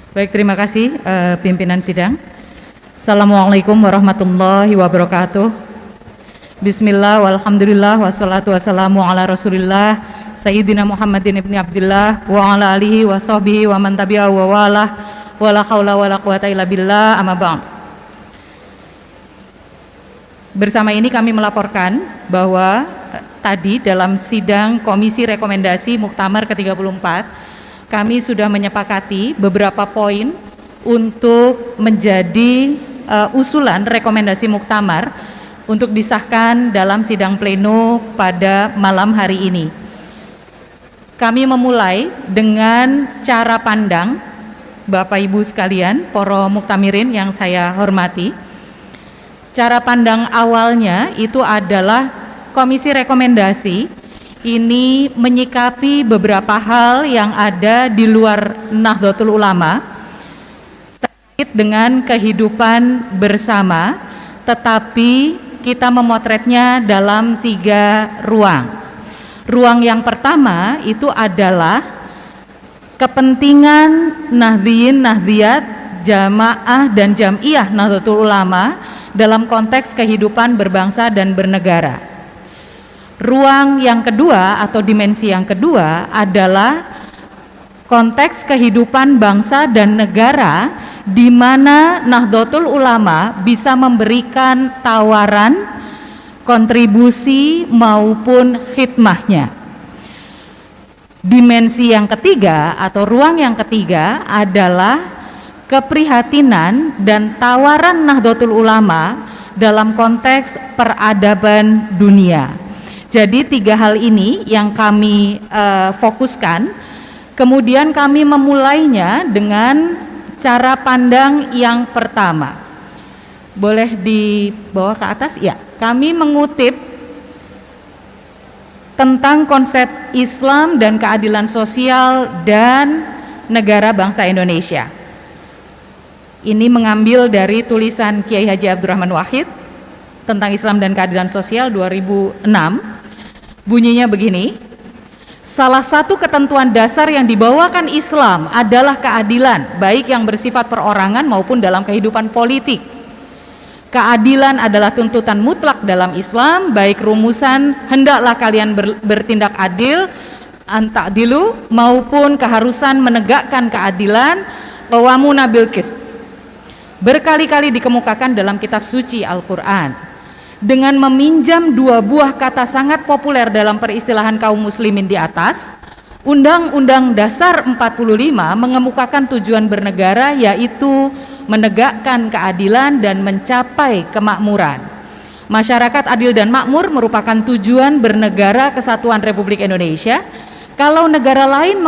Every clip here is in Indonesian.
Baik, terima kasih pimpinan sidang. Assalamualaikum warahmatullahi wabarakatuh. Bismillah, walhamdulillah, wassalatu wassalamu ala rasulillah Sayyidina Muhammadin ibni Abdillah wa ala alihi wa sahbihi wa man tabi'ahu wa walah wa la hawla wa la quwata illa billah, amma ba'd. Bersama ini kami melaporkan bahwa tadi dalam sidang Komisi Rekomendasi Muktamar ke-34 kami sudah menyepakati beberapa poin untuk menjadi usulan rekomendasi muktamar untuk disahkan dalam sidang pleno pada malam hari ini. Kami memulai dengan cara pandang Bapak Ibu sekalian, para muktamirin yang saya hormati. Cara pandang awalnya itu adalah Komisi Rekomendasi ini menyikapi beberapa hal yang ada di luar Nahdlatul Ulama terkait dengan kehidupan bersama, tetapi kita memotretnya dalam 3 ruang. Ruang yang pertama itu adalah kepentingan Nahdliyin, Nahdliyat, Jamaah dan Jam'iyah Nahdlatul Ulama dalam konteks kehidupan berbangsa dan bernegara. Ruang yang kedua atau dimensi yang kedua adalah konteks kehidupan bangsa dan negara di mana Nahdlatul Ulama bisa memberikan tawaran, kontribusi maupun khidmahnya. Dimensi yang ketiga atau ruang yang ketiga adalah keprihatinan dan tawaran Nahdlatul Ulama dalam konteks peradaban dunia. Jadi 3 hal ini yang kami fokuskan. Kemudian kami memulainya dengan cara pandang yang pertama. Boleh dibawa ke atas? Ya, kami mengutip tentang konsep Islam dan keadilan sosial dan negara bangsa Indonesia. Ini mengambil dari tulisan Kiai Haji Abdurrahman Wahid tentang Islam dan keadilan sosial 2006. Bunyinya begini: salah satu ketentuan dasar yang dibawakan Islam adalah keadilan, baik yang bersifat perorangan maupun dalam kehidupan politik. Keadilan adalah tuntutan mutlak dalam Islam, baik rumusan hendaklah kalian bertindak adil, anta'dilu, maupun keharusan menegakkan keadilan, qawwamuna bil qist. Berkali-kali dikemukakan dalam kitab suci Al-Quran. Dengan meminjam 2 buah kata sangat populer dalam peristilahan kaum muslimin di atas, Undang-Undang Dasar 45 mengemukakan tujuan bernegara, yaitu menegakkan keadilan dan mencapai kemakmuran. Masyarakat adil dan makmur merupakan tujuan bernegara kesatuan Republik Indonesia. Kalau negara lain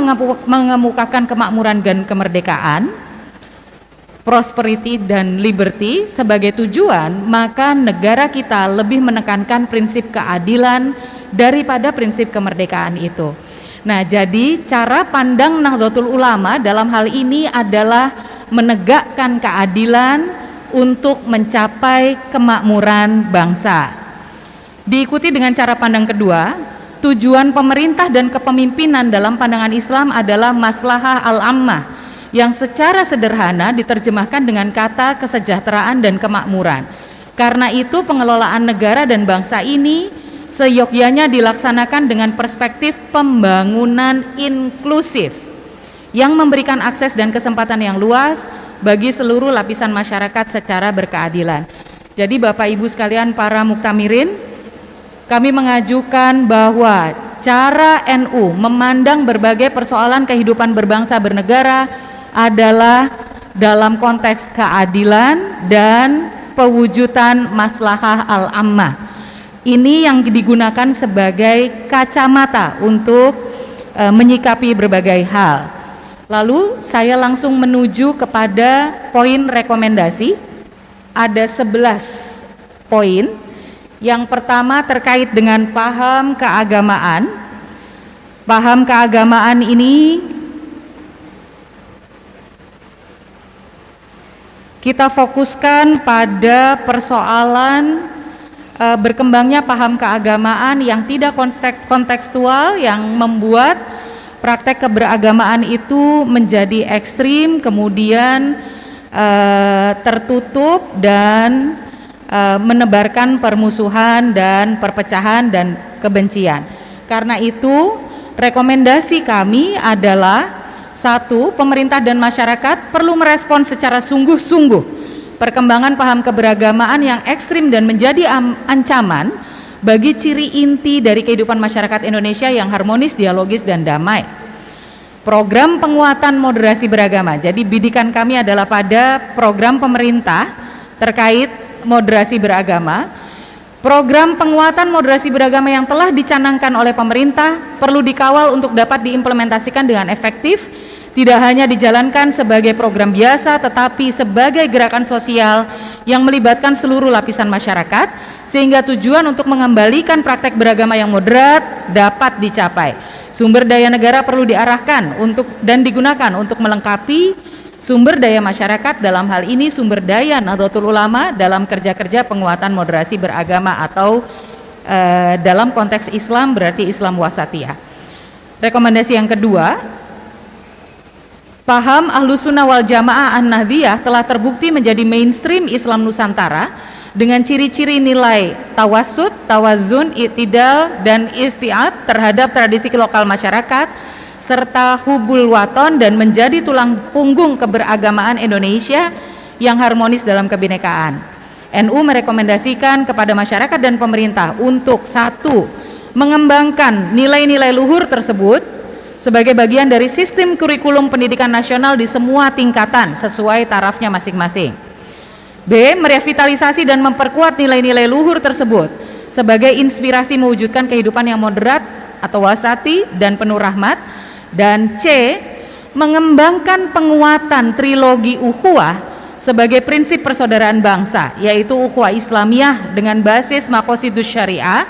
mengemukakan kemakmuran dan kemerdekaan, prosperity dan liberty sebagai tujuan, maka negara kita lebih menekankan prinsip keadilan daripada prinsip kemerdekaan itu. Nah, jadi cara pandang Nahdlatul Ulama dalam hal ini adalah menegakkan keadilan untuk mencapai kemakmuran bangsa. Diikuti dengan cara pandang kedua, tujuan pemerintah dan kepemimpinan dalam pandangan Islam adalah maslahah al-ammah, yang secara sederhana diterjemahkan dengan kata kesejahteraan dan kemakmuran. Karena itu pengelolaan negara dan bangsa ini seyogyanya dilaksanakan dengan perspektif pembangunan inklusif yang memberikan akses dan kesempatan yang luas bagi seluruh lapisan masyarakat secara berkeadilan. Jadi Bapak Ibu sekalian para muktamirin, kami mengajukan bahwa cara NU memandang berbagai persoalan kehidupan berbangsa bernegara adalah dalam konteks keadilan dan pewujudan maslahah al-ammah. Ini yang digunakan sebagai kacamata untuk menyikapi berbagai hal. Lalu saya langsung menuju kepada poin rekomendasi. Ada 11 poin. Yang pertama terkait dengan paham keagamaan. Paham keagamaan ini kita fokuskan pada persoalan berkembangnya paham keagamaan yang tidak kontekstual, yang membuat praktek keberagamaan itu menjadi ekstrim, kemudian tertutup dan menebarkan permusuhan dan perpecahan dan kebencian. Karena itu rekomendasi kami adalah satu, pemerintah dan masyarakat perlu merespons secara sungguh-sungguh perkembangan paham keberagamaan yang ekstrim dan menjadi ancaman bagi ciri inti dari kehidupan masyarakat Indonesia yang harmonis, dialogis, dan damai. Program penguatan moderasi beragama. Jadi bidikan kami adalah pada program pemerintah terkait moderasi beragama. Program penguatan moderasi beragama yang telah dicanangkan oleh pemerintah perlu dikawal untuk dapat diimplementasikan dengan efektif, tidak hanya dijalankan sebagai program biasa tetapi sebagai gerakan sosial yang melibatkan seluruh lapisan masyarakat, sehingga tujuan untuk mengembalikan praktek beragama yang moderat dapat dicapai. Sumber daya negara perlu diarahkan untuk dan digunakan untuk melengkapi sumber daya masyarakat, dalam hal ini sumber daya Nahdlatul Ulama dalam kerja-kerja penguatan moderasi beragama atau dalam konteks Islam berarti Islam wasatiyah. Rekomendasi yang kedua, paham Ahlussunnah wal Jamaah An-Nahdliyah telah terbukti menjadi mainstream Islam Nusantara dengan ciri-ciri nilai tawassut, tawazun, i'tidal, dan isti'ab terhadap tradisi lokal masyarakat serta hubul waton dan menjadi tulang punggung keberagamaan Indonesia yang harmonis dalam kebinekaan. NU merekomendasikan kepada masyarakat dan pemerintah untuk satu, mengembangkan nilai-nilai luhur tersebut sebagai bagian dari sistem kurikulum pendidikan nasional di semua tingkatan sesuai tarafnya masing-masing. B, merevitalisasi dan memperkuat nilai-nilai luhur tersebut sebagai inspirasi mewujudkan kehidupan yang moderat atau wasati dan penuh rahmat. Dan C, mengembangkan penguatan trilogi ukhuwah sebagai prinsip persaudaraan bangsa, yaitu ukhuwah Islamiyah dengan basis maqasidus syariah,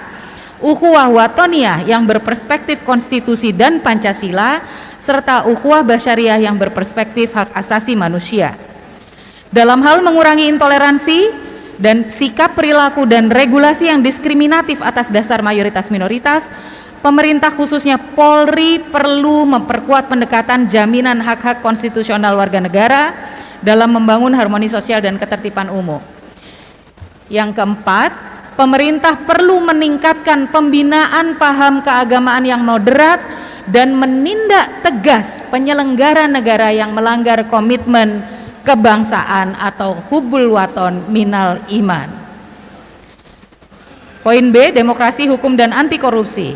ukhuwah watoniyah yang berperspektif konstitusi dan Pancasila, serta ukhuwah basyariah yang berperspektif hak asasi manusia. Dalam hal mengurangi intoleransi dan sikap perilaku dan regulasi yang diskriminatif atas dasar mayoritas minoritas, pemerintah khususnya Polri perlu memperkuat pendekatan jaminan hak-hak konstitusional warga negara dalam membangun harmoni sosial dan ketertiban umum. Yang keempat, pemerintah perlu meningkatkan pembinaan paham keagamaan yang moderat dan menindak tegas penyelenggara negara yang melanggar komitmen kebangsaan atau hubul waton minal iman. Poin B, demokrasi, hukum, dan anti korupsi.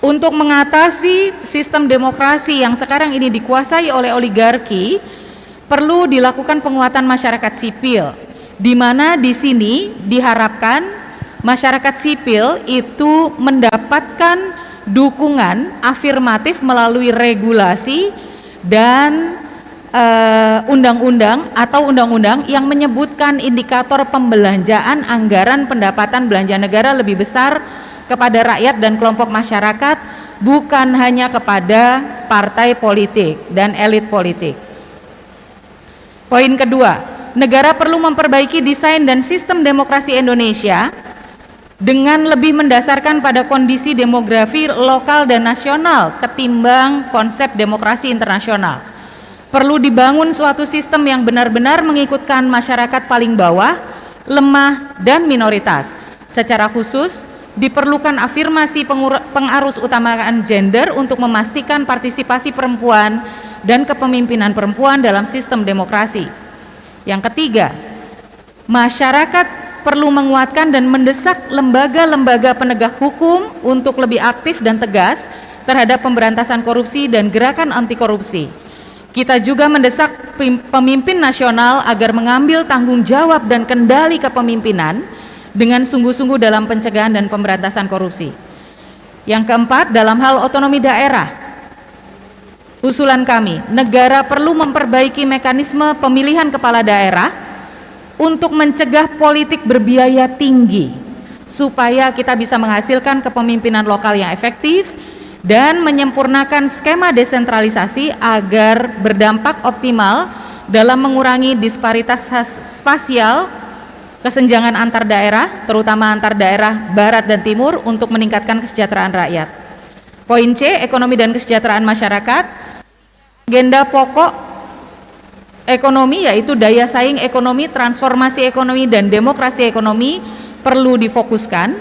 Untuk mengatasi sistem demokrasi yang sekarang ini dikuasai oleh oligarki, perlu dilakukan penguatan masyarakat sipil, di mana di sini diharapkan masyarakat sipil itu mendapatkan dukungan afirmatif melalui regulasi dan undang-undang yang menyebutkan indikator pembelanjaan anggaran pendapatan belanja negara lebih besar kepada rakyat dan kelompok masyarakat, bukan hanya kepada partai politik dan elit politik. Poin kedua, negara perlu memperbaiki desain dan sistem demokrasi Indonesia dengan lebih mendasarkan pada kondisi demografi lokal dan nasional ketimbang konsep demokrasi internasional. Perlu dibangun suatu sistem yang benar-benar mengikutkan masyarakat paling bawah, lemah, dan minoritas. Secara khusus, diperlukan afirmasi pengarus utamaan gender untuk memastikan partisipasi perempuan dan kepemimpinan perempuan dalam sistem demokrasi. Yang ketiga, masyarakat perlu menguatkan dan mendesak lembaga-lembaga penegak hukum untuk lebih aktif dan tegas terhadap pemberantasan korupsi dan gerakan anti korupsi. Kita juga mendesak pemimpin nasional agar mengambil tanggung jawab dan kendali kepemimpinan dengan sungguh-sungguh dalam pencegahan dan pemberantasan korupsi. Yang keempat, dalam hal otonomi daerah, usulan kami, negara perlu memperbaiki mekanisme pemilihan kepala daerah untuk mencegah politik berbiaya tinggi, supaya kita bisa menghasilkan kepemimpinan lokal yang efektif dan menyempurnakan skema desentralisasi agar berdampak optimal dalam mengurangi disparitas spasial, kesenjangan antar daerah, terutama antar daerah barat dan timur, untuk meningkatkan kesejahteraan rakyat. Poin C, ekonomi dan kesejahteraan masyarakat. Agenda pokok ekonomi yaitu daya saing ekonomi, transformasi ekonomi, dan demokrasi ekonomi perlu difokuskan.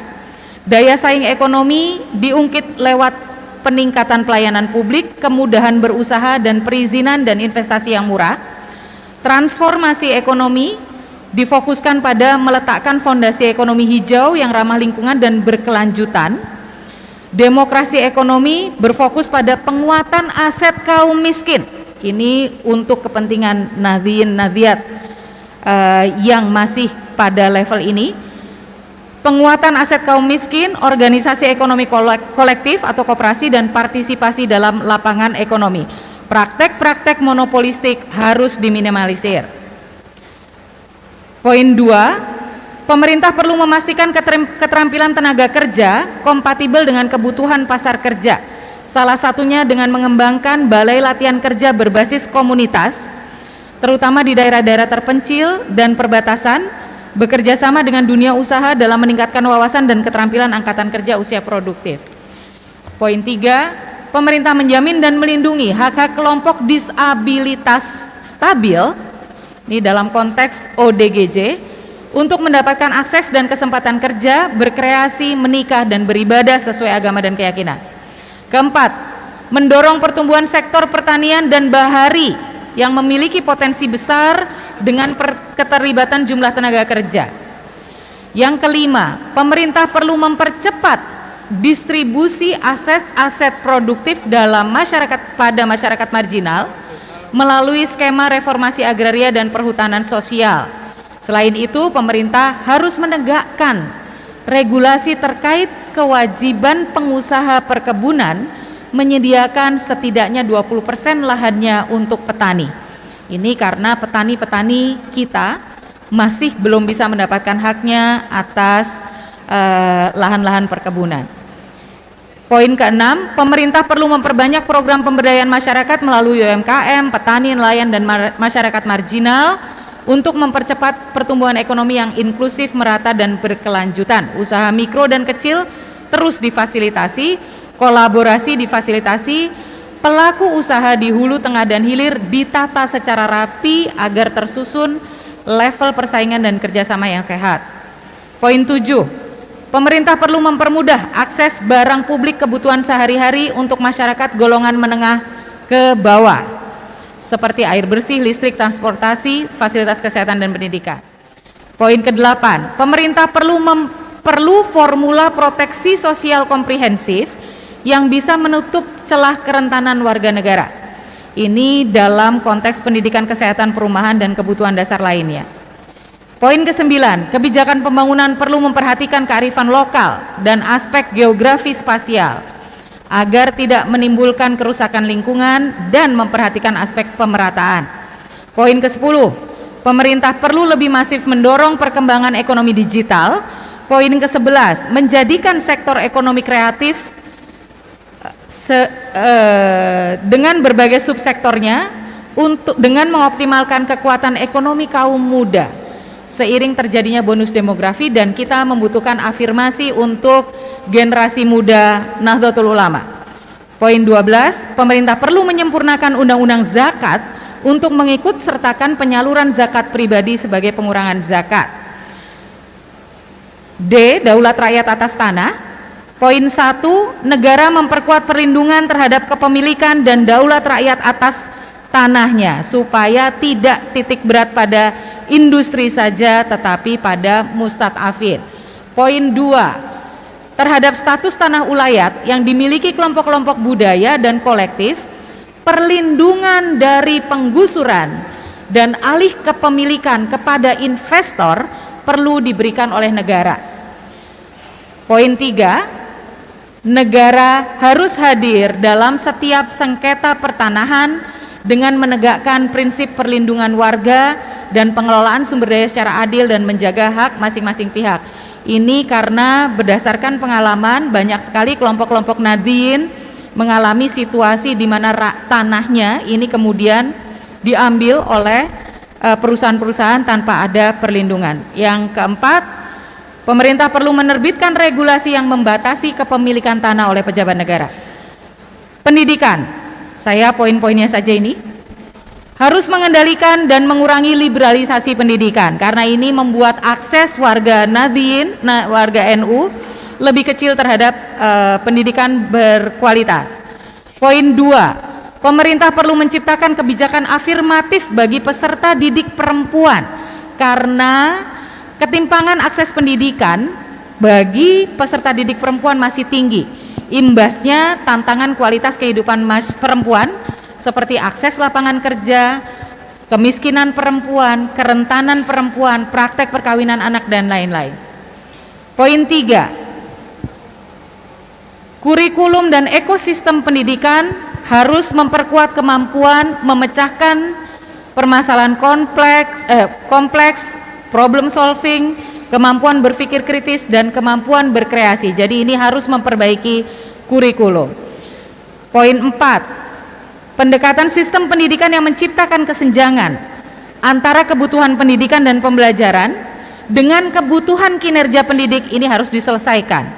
Daya saing ekonomi diungkit lewat peningkatan pelayanan publik, kemudahan berusaha, dan perizinan dan investasi yang murah. Transformasi ekonomi difokuskan pada meletakkan fondasi ekonomi hijau yang ramah lingkungan dan berkelanjutan. Demokrasi ekonomi berfokus pada penguatan aset kaum miskin. Ini untuk kepentingan Nahdien Nahdiyat yang masih pada level ini. Penguatan aset kaum miskin, organisasi ekonomi kolektif atau koperasi, dan partisipasi dalam lapangan ekonomi. Praktek-praktek monopolistik harus diminimalisir. Poin 2, pemerintah perlu memastikan keterampilan tenaga kerja kompatibel dengan kebutuhan pasar kerja. Salah satunya dengan mengembangkan balai latihan kerja berbasis komunitas, terutama di daerah-daerah terpencil dan perbatasan, bekerja sama dengan dunia usaha dalam meningkatkan wawasan dan keterampilan angkatan kerja usia produktif. Poin 3, pemerintah menjamin dan melindungi hak-hak kelompok disabilitas stabil, ini dalam konteks ODGJ, untuk mendapatkan akses dan kesempatan kerja, berkreasi, menikah, dan beribadah sesuai agama dan keyakinan. Keempat, mendorong pertumbuhan sektor pertanian dan bahari yang memiliki potensi besar dengan keterlibatan jumlah tenaga kerja. Yang kelima, pemerintah perlu mempercepat distribusi aset produktif dalam masyarakat pada masyarakat marginal melalui skema reformasi agraria dan perhutanan sosial. Selain itu, pemerintah harus menegakkan regulasi terkait kewajiban pengusaha perkebunan menyediakan setidaknya 20% lahannya untuk petani. Ini karena petani-petani kita masih belum bisa mendapatkan haknya atas lahan-lahan perkebunan. Poin ke-6, pemerintah perlu memperbanyak program pemberdayaan masyarakat melalui UMKM, petani, nelayan, dan masyarakat marginal untuk mempercepat pertumbuhan ekonomi yang inklusif, merata, dan berkelanjutan. Usaha mikro dan kecil terus difasilitasi, kolaborasi difasilitasi, pelaku usaha di hulu, tengah, dan hilir ditata secara rapi agar tersusun level persaingan dan kerjasama yang sehat. Poin 7, pemerintah perlu mempermudah akses barang publik kebutuhan sehari-hari untuk masyarakat golongan menengah ke bawah, seperti air bersih, listrik, transportasi, fasilitas kesehatan, dan pendidikan. Poin ke-8, pemerintah perlu formula proteksi sosial komprehensif yang bisa menutup celah kerentanan warga negara. Ini dalam konteks pendidikan, kesehatan, perumahan, dan kebutuhan dasar lainnya. Poin ke-9, kebijakan pembangunan perlu memperhatikan kearifan lokal dan aspek geografi spasial agar tidak menimbulkan kerusakan lingkungan dan memperhatikan aspek pemerataan. Poin ke-10, pemerintah perlu lebih masif mendorong perkembangan ekonomi digital. Poin ke-11, menjadikan sektor ekonomi kreatif dengan berbagai subsektornya dengan mengoptimalkan kekuatan ekonomi kaum muda. Seiring terjadinya bonus demografi dan kita membutuhkan afirmasi untuk generasi muda Nahdlatul Ulama. Poin 12, pemerintah perlu menyempurnakan undang-undang zakat untuk mengikut sertakan penyaluran zakat pribadi sebagai pengurangan zakat. D, daulat rakyat atas tanah. Poin 1, negara memperkuat perlindungan terhadap kepemilikan dan daulat rakyat atas tanahnya supaya tidak titik berat pada industri saja tetapi pada mustad'afin. Poin 2, terhadap status tanah ulayat yang dimiliki kelompok-kelompok budaya dan kolektif, perlindungan dari penggusuran dan alih kepemilikan kepada investor perlu diberikan oleh negara. Poin 3, negara harus hadir dalam setiap sengketa pertanahan dengan menegakkan prinsip perlindungan warga dan pengelolaan sumber daya secara adil dan menjaga hak masing-masing pihak. Ini karena berdasarkan pengalaman banyak sekali kelompok-kelompok Nahdien mengalami situasi di mana tanahnya ini kemudian diambil oleh perusahaan-perusahaan tanpa ada perlindungan. Yang keempat, pemerintah perlu menerbitkan regulasi yang membatasi kepemilikan tanah oleh pejabat negara. Pendidikan, saya poin-poinnya saja ini, harus mengendalikan dan mengurangi liberalisasi pendidikan karena ini membuat akses warga Nahdliyin, warga NU lebih kecil terhadap pendidikan berkualitas. Poin 2, pemerintah perlu menciptakan kebijakan afirmatif bagi peserta didik perempuan karena ketimpangan akses pendidikan bagi peserta didik perempuan masih tinggi. Imbasnya tantangan kualitas kehidupan perempuan seperti akses lapangan kerja, kemiskinan perempuan, kerentanan perempuan, praktek perkawinan anak dan lain-lain. Poin 3, kurikulum dan ekosistem pendidikan harus memperkuat kemampuan memecahkan permasalahan kompleks, problem solving, kemampuan berpikir kritis dan kemampuan berkreasi. Jadi ini harus memperbaiki kurikulum. Poin 4, pendekatan sistem pendidikan yang menciptakan kesenjangan antara kebutuhan pendidikan dan pembelajaran dengan kebutuhan kinerja pendidik ini harus diselesaikan.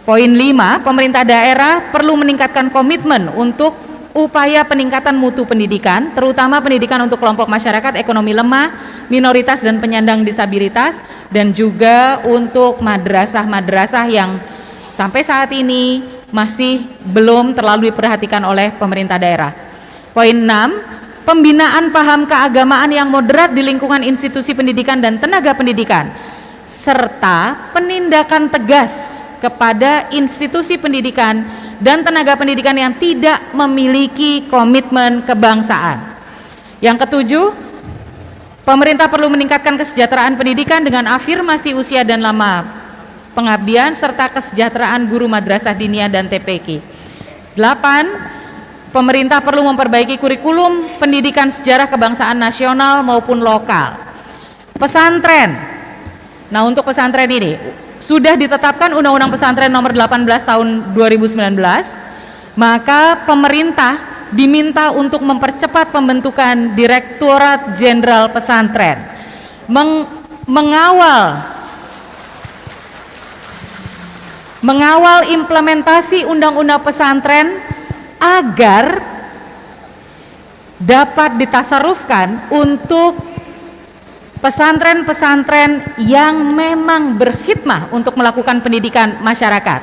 Poin 5, pemerintah daerah perlu meningkatkan komitmen untuk upaya peningkatan mutu pendidikan, terutama pendidikan untuk kelompok masyarakat ekonomi lemah, minoritas dan penyandang disabilitas, dan juga untuk madrasah-madrasah yang sampai saat ini masih belum terlalu diperhatikan oleh pemerintah daerah. Poin 6, pembinaan paham keagamaan yang moderat di lingkungan institusi pendidikan dan tenaga pendidikan, serta penindakan tegas kepada institusi pendidikan dan tenaga pendidikan yang tidak memiliki komitmen kebangsaan. Yang ketujuh, pemerintah perlu meningkatkan kesejahteraan pendidikan dengan afirmasi usia dan lama pengabdian serta kesejahteraan guru madrasah diniyah dan TPQ. 8, pemerintah perlu memperbaiki kurikulum pendidikan sejarah kebangsaan nasional maupun lokal. Pesantren. Nah, untuk pesantren ini sudah ditetapkan Undang-Undang Pesantren Nomor 18 Tahun 2019, maka pemerintah diminta untuk mempercepat pembentukan Direktorat Jenderal Pesantren, mengawal implementasi Undang-Undang Pesantren agar dapat ditasarufkan untuk pesantren-pesantren yang memang berkhidmah untuk melakukan pendidikan masyarakat.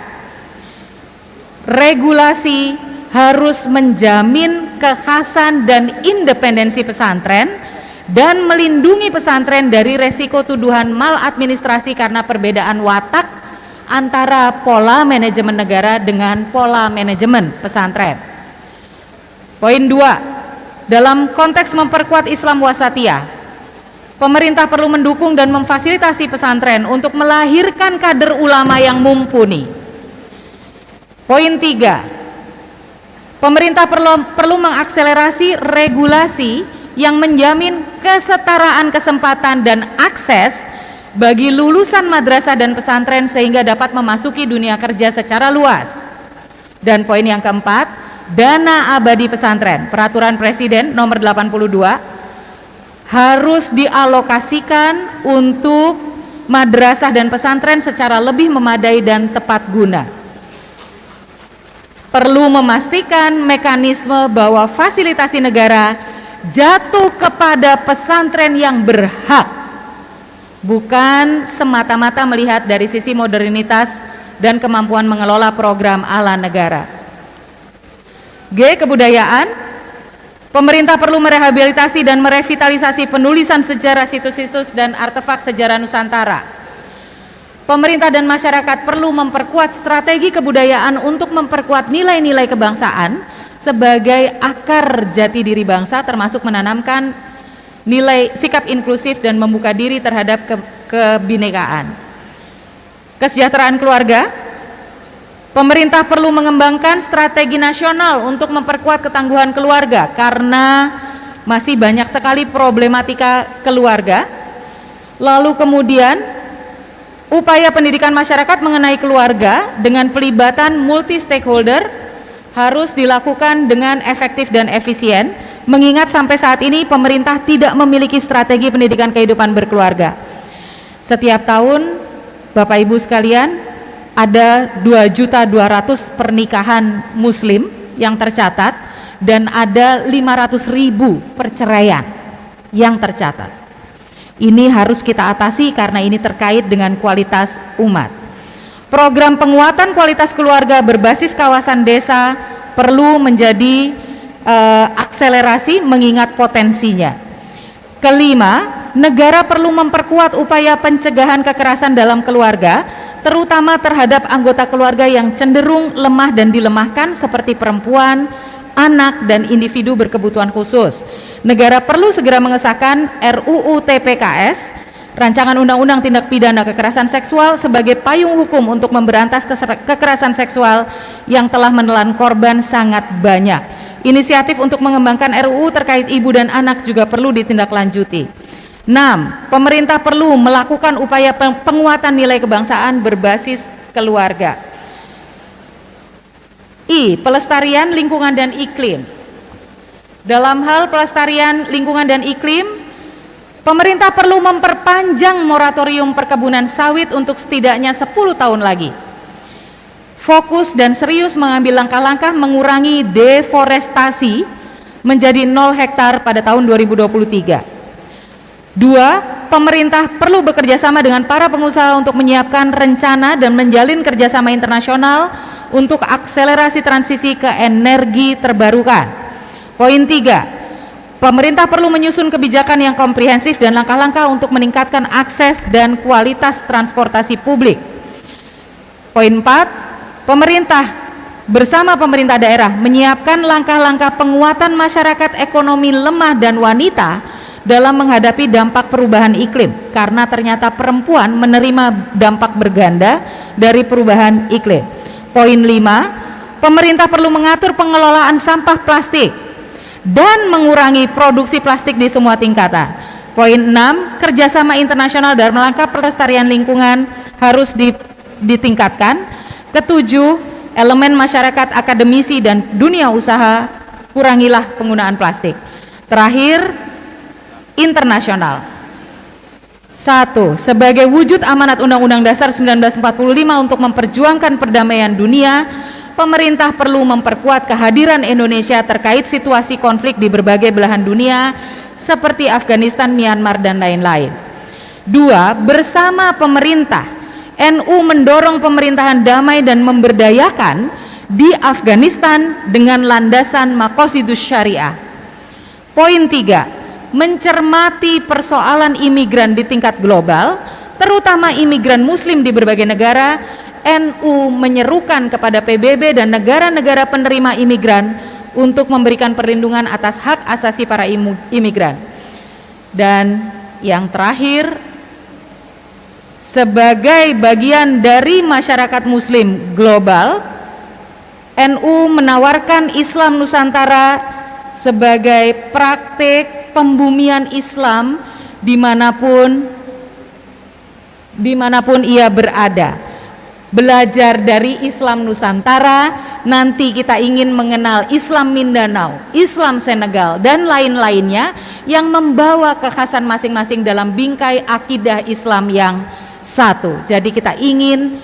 Regulasi harus menjamin kekhasan dan independensi pesantren dan melindungi pesantren dari resiko tuduhan maladministrasi karena perbedaan watak antara pola manajemen negara dengan pola manajemen pesantren. Poin 2, dalam konteks memperkuat Islam wasatiyah, pemerintah perlu mendukung dan memfasilitasi pesantren untuk melahirkan kader ulama yang mumpuni. Poin 3, pemerintah perlu mengakselerasi regulasi yang menjamin kesetaraan kesempatan dan akses bagi lulusan madrasah dan pesantren sehingga dapat memasuki dunia kerja secara luas. Dan poin yang keempat, dana abadi pesantren, Peraturan Presiden Nomor 82 harus dialokasikan untuk madrasah dan pesantren secara lebih memadai dan tepat guna. Perlu memastikan mekanisme bahwa fasilitasi negara jatuh kepada pesantren yang berhak, bukan semata-mata melihat dari sisi modernitas dan kemampuan mengelola program ala negara. G, kebudayaan. Pemerintah perlu merehabilitasi dan merevitalisasi penulisan sejarah, situs-situs dan artefak sejarah Nusantara. Pemerintah dan masyarakat perlu memperkuat strategi kebudayaan untuk memperkuat nilai-nilai kebangsaan sebagai akar jati diri bangsa, termasuk menanamkan nilai sikap inklusif dan membuka diri terhadap kebinekaan. Kesejahteraan keluarga. Pemerintah perlu mengembangkan strategi nasional untuk memperkuat ketangguhan keluarga karena masih banyak sekali problematika keluarga. Lalu kemudian upaya pendidikan masyarakat mengenai keluarga dengan pelibatan multi stakeholder harus dilakukan dengan efektif dan efisien, mengingat sampai saat ini pemerintah tidak memiliki strategi pendidikan kehidupan berkeluarga. Setiap tahun Bapak Ibu sekalian, ada 2.200.000 pernikahan muslim yang tercatat dan ada 500.000 perceraian yang tercatat. Ini harus kita atasi karena ini terkait dengan kualitas umat. Program penguatan kualitas keluarga berbasis kawasan desa perlu menjadi akselerasi mengingat potensinya. Kelima, negara perlu memperkuat upaya pencegahan kekerasan dalam keluarga, terutama terhadap anggota keluarga yang cenderung lemah dan dilemahkan seperti perempuan, anak, dan individu berkebutuhan khusus. Negara perlu segera mengesahkan RUU TPKS, Rancangan Undang-Undang Tindak Pidana Kekerasan Seksual, sebagai payung hukum untuk memberantas kekerasan seksual yang telah menelan korban sangat banyak. Inisiatif untuk mengembangkan RUU terkait ibu dan anak juga perlu ditindaklanjuti. 6. Pemerintah perlu melakukan upaya penguatan nilai kebangsaan berbasis keluarga. I. Pelestarian lingkungan dan iklim. Dalam hal pelestarian lingkungan dan iklim, pemerintah perlu memperpanjang moratorium perkebunan sawit untuk setidaknya 10 tahun lagi. Fokus dan serius mengambil langkah-langkah mengurangi deforestasi menjadi 0 hektar pada tahun 2023. 2. Pemerintah perlu bekerja sama dengan para pengusaha untuk menyiapkan rencana dan menjalin kerjasama internasional untuk akselerasi transisi ke energi terbarukan. Poin 3. Pemerintah perlu menyusun kebijakan yang komprehensif dan langkah-langkah untuk meningkatkan akses dan kualitas transportasi publik. Poin 4. Pemerintah bersama pemerintah daerah menyiapkan langkah-langkah penguatan masyarakat ekonomi lemah dan wanita dalam menghadapi dampak perubahan iklim, karena ternyata perempuan menerima dampak berganda dari perubahan iklim. Poin 5. Pemerintah perlu mengatur pengelolaan sampah plastik dan mengurangi produksi plastik di semua tingkatan. Poin 6. Kerjasama internasional dalam rangka pelestarian lingkungan harus ditingkatkan. Ketujuh, elemen masyarakat, akademisi, dan dunia usaha, kurangilah penggunaan plastik. Terakhir, internasional. 1. Sebagai wujud amanat Undang-Undang Dasar 1945 untuk memperjuangkan perdamaian dunia, pemerintah perlu memperkuat kehadiran Indonesia terkait situasi konflik di berbagai belahan dunia seperti Afghanistan, Myanmar, dan lain-lain. 2. Bersama pemerintah, NU mendorong pemerintahan damai dan memberdayakan di Afghanistan dengan landasan Maqasidus Syariah. Poin 3. Mencermati persoalan imigran di tingkat global, terutama imigran muslim di berbagai negara. NU menyerukan kepada PBB dan negara-negara penerima imigran untuk memberikan perlindungan atas hak asasi para imigran. Dan yang terakhir, sebagai bagian dari masyarakat muslim global, NU menawarkan Islam Nusantara sebagai praktik pembumian Islam dimanapun ia berada. Belajar dari Islam Nusantara, nanti kita ingin mengenal Islam Mindanao, Islam Senegal, dan lain-lainnya yang membawa kekhasan masing-masing dalam bingkai akidah Islam yang satu. Jadi kita ingin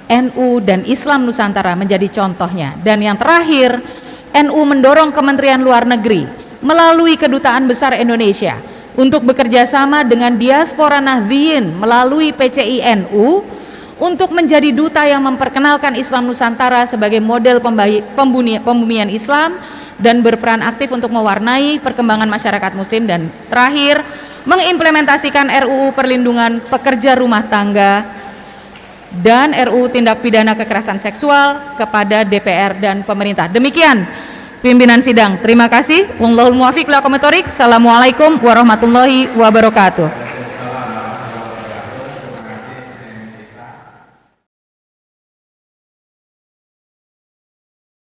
NU dan Islam Nusantara menjadi contohnya. Dan yang terakhir, NU mendorong Kementerian Luar Negeri melalui Kedutaan Besar Indonesia untuk bekerja sama dengan diaspora Nahdliyin melalui PCI NU untuk menjadi duta yang memperkenalkan Islam Nusantara sebagai model pembumian Islam dan berperan aktif untuk mewarnai perkembangan masyarakat muslim. Dan terakhir, mengimplementasikan RUU Perlindungan Pekerja Rumah Tangga dan RUU Tindak Pidana Kekerasan Seksual kepada DPR dan pemerintah. Demikian pimpinan sidang. Terima kasih. Wallahul muwaffiq. Assalamualaikum warahmatullahi wabarakatuh.